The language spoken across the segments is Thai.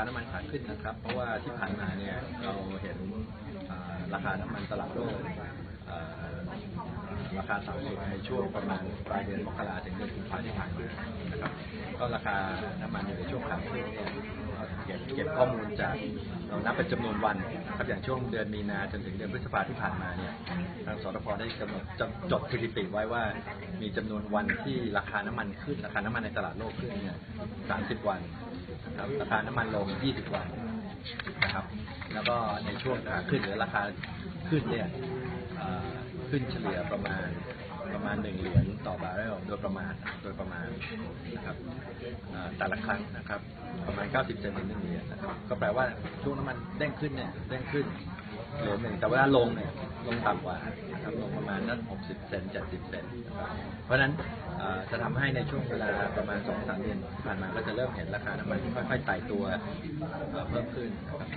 าน้ำมันขาขึ้นนะครับเพราะว่าที่ผ่านมาเนี่ยเราเห็นราคาน้ำมันตลาดโลกราคาต่ำสุดในช่วงประมาณปลายเดือนมกราถึงเดือนกุมภาพันธ์ที่ผ่านมานะครับก็ราคาน้ำมันอยู่ในช่วงขาขึ้นเนี่ยเก็บข้อมูลจากเรานับเป็นจำนวนวันครับอย่างช่วงเดือนมีนาจนถึงเดือนพฤษภาที่ผ่านมาเนี่ยทางสทพ.ได้กำหนดจดสถิติไว้ว่ามีจำนวนวันที่ราคาน้ำมันขึ้นราคาน้ำมันในตลาดโลกขึ้นเนี่ย30 วันนะครับราคาน้ำมันลง20 วันนะครับแล้วก็ในช่วงขาขึ้นหรือราคาขึ้นเนี่ยขึ้นเฉลี่ยประมาณ1 เหรียญต่อบาร์เรลโดยประมาณนะครับแต่ละครั้งนะครับประมาณ90 เซนต์ถึง1 เหรียญนะครับก็แปลว่าช่วงน้ำมันเด้งขึ้นเหรียญหนึ่งแต่เวลาลงเนี่ยลงต่ำกว่านะครับลงประมาณนั้น60 เซนต์70 เซนต์นะครับเพราะฉะนั้นจะทำให้ในช่วงเวลาประมาณ 2-3 เดือนผ่านมาก็จะเริ่มเห็นราคาน้ำมันค่อยๆไต่ตัวเพิ่มขึ้นนะครับ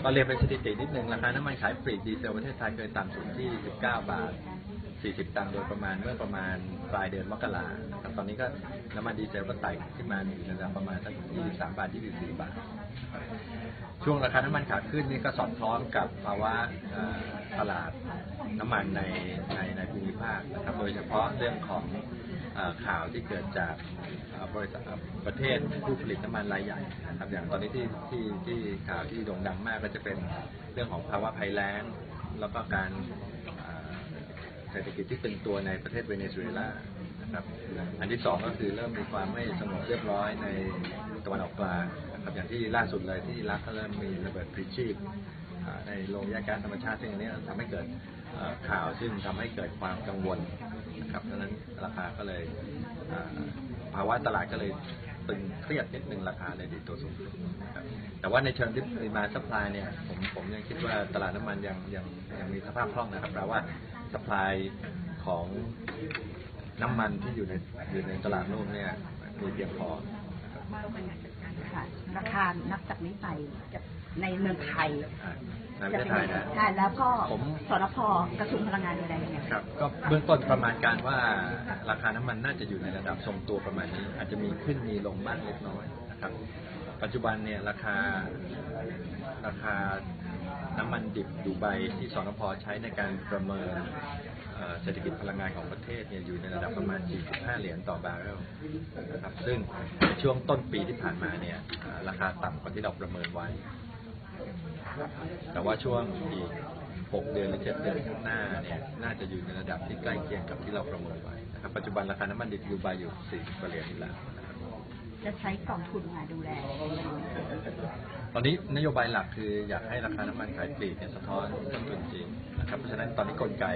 ก็เรียนเป็นสถิตินิดนึงราคาน้ำมันขายปลีกดีเซลประเทศไทยเคยต่ำสุดที่19 บาท40 ตังค์โดยประมาณเมื่อประมาณปลายเดือนมกราครับตอนนี้ก็น้ำมันดีเซลก็ไต่ขึ้นมาในระดับประมาณสัก23 บาท24 บาทช่วงราคาน้ำมันขาขึ้นนี่ก็สอดคล้องกับภาวะตลาดน้ำมันในภูมิภาคนะครับโดยเฉพาะเรื่องของข่าวที่เกิดจากบริษัทประเทศผู้ผลิตน้ำมันรายใหญ่นะครับอย่างตอนนี้ที่ข่าวที่โด่งดังมากก็จะเป็นเรื่องของภาวะภัยแล้งแล้วก็การเศรษฐกิจที่เป็นตัวในประเทศเวเนซุเอลานะครับอันที่2ก็คือเริ่มมีความไม่สงบเรียบร้อยในตะวันออกกลางนะครับอย่างที่ล่าสุดเลยที่อิรักก็เริ่มมีระเบิดพลิชีพในโรงแยกก๊าซธรรมชาติซึ่งอันนี้ทำให้เกิดข่าวซึ่งทำให้เกิดความกังวลนะครับดังนั้นราคาก็เลยภาวะตลาดก็เลยตึงเครียดนิดนึงราคาเลยดีตัวสูงนะครับแต่ว่าในเชิงที่ปริมาณซัพพลายเนี่ยผมยังคิดว่าตลาดน้ำมันยังมีสภาพคล่องนะครับแปลว่าซัพพลายของน้ำมันที่อยู่ในตลาดโลกเนี่ยมีเพียงพอราคานับจากนี้ไปในเมืองไทยในประเทศไทยนะแล้วก็สทพ.กระทรวงพลังงานดูแลยังไงครับก็เบื้องต้นประมาณการว่าราคาน้ำมันน่าจะอยู่ในระดับทรงตัวประมาณนี้อาจจะมีขึ้นมีลงบ้างเล็กน้อยนะครับปัจจุบันเนี่ยราคาน้ำมันดิบดูไบที่สทพ.ใช้ในการประเมินเศรษฐกิจพลังงานของประเทศเนี่ยอยู่ในระดับประมาณ 45 เหรียญต่อบาร์เรลนะครับซึ่งในช่วงต้นปีที่ผ่านมาเนี่ยราคาต่ำกว่าที่เราประเมินไว้แต่ว่าช่วงอีก6 เดือนหรือ7 เดือนข้างหน้าเนี่ยน่าจะอยู่ในระดับที่ใกล้เคียงกับที่เราประเมินไว้นะครับปัจจุบันราคาน้ำมันดิบดูไบอยู่40 กว่าเหรียญแล้วจะใช้กองทุนมาดูแลตอนนี้นโยบายหลักคืออยากให้ราคาน้ำมันขายปลีกเนี่ยสะท้อนต้นทุนจริงนะครับเพราะฉะนั้นตอนนี้กลไก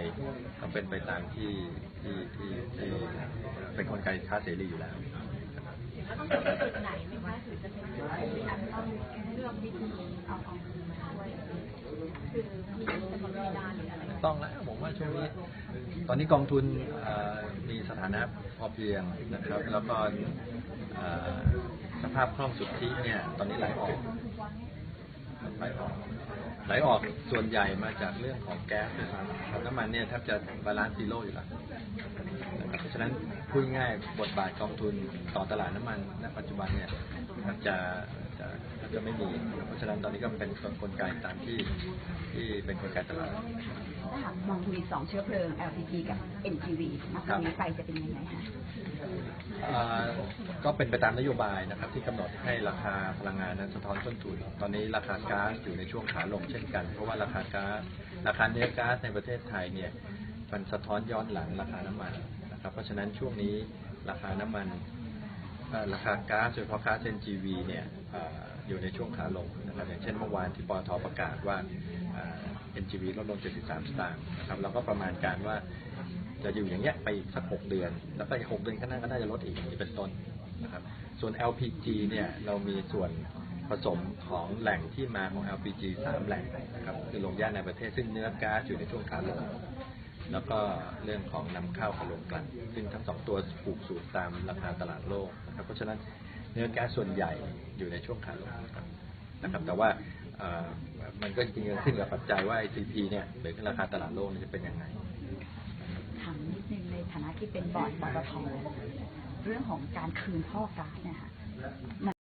ต้องเป็นไปตามที่เป็นกลไกค้าเสรีอยู่แล้วต้องเป็นจุดไหนไหมคะถึงจะเป็นจุดที่อาจจะต้องเลือกวิธีเอากองทุนมาช่วยคือมีกำหนดเวลาหรืออะไรต้องแล้วผมว่าช่วงนี้ตอนนี้กองทุนมีสถานะพอเพียงนะครับแล้วก็สภาพคล่องสุทธิเนี่ยตอนนี้ไหลออกส่วนใหญ่มาจากเรื่องของแก๊สนะครับน้ำมันเนี่ยแทบจะบาลานซ์ซีโร่อยู่แล้วนะครับเพราะฉะนั้นพูดง่ายบทบาทกองทุนต่อตลาดน้ำมันณปัจจุบันเนี่ยจะไม่มีเพราะฉะนั้นตอนนี้ก็เป็นกลไกตามที่เป็นกลไกตลาดมองมี2 เชื้อเพลิง LPG กับ NGV นับจากนี้ไปจะเป็นยังไงคะก็เป็นไปตามนโยบายนะครับที่กำหนดให้ราคาพลังงานนั้นสะท้อนต้นทุนตอนนี้ราคาก๊าซอยู่ในช่วงขาลงเช่นกันเพราะว่าราคาเนื้อก๊าซในประเทศไทยเนี่ยมันสะท้อนย้อนหลังราคาน้ำมันนะครับเพราะฉะนั้นช่วงนี้ราคาน้ำมันราคาก๊าซโดยเฉพาะก๊าซ NGV เนี่ยอยู่ในช่วงขาลงนะครับอย่างเช่นเมื่อวานที่ปตท.ประกาศว่า NGV ลดลง73 สตางค์นะครับเราก็ประมาณการว่าจะอยู่อย่างเงี้ยไปอีกสัก6 เดือนแล้วก็อีก6 เดือนข้างหน้าก็น่าจะลดอีกเป็นต้นนะครับส่วน LPG เนี่ยเรามีส่วนผสมของแหล่งที่มาของ LPG 3 แหล่งนะครับคือโรงย่างในประเทศซึ่งเนื้อก๊าซอยู่ในช่วงขาลงแล้วก็เรื่องของนำเข้ากับโรงกลั่นซึ่งทั้ง2 ตัวผูกสูตรตามราคาตลาดโลกนะครับเพราะฉะนั้นเนื้อแก๊สส่วนใหญ่อยู่ในช่วงขาลงนะครับแต่ว่ามันก็จริงๆขึ้นกับปัจจัยว่า ICP เนี่ยหรือราคาตลาดโลกจะเป็นยังไงถามนิดนึงในฐานะที่เป็นบอร์ดปตท.เรื่องของการคืนท่อก๊าซเนี่ยค่ะ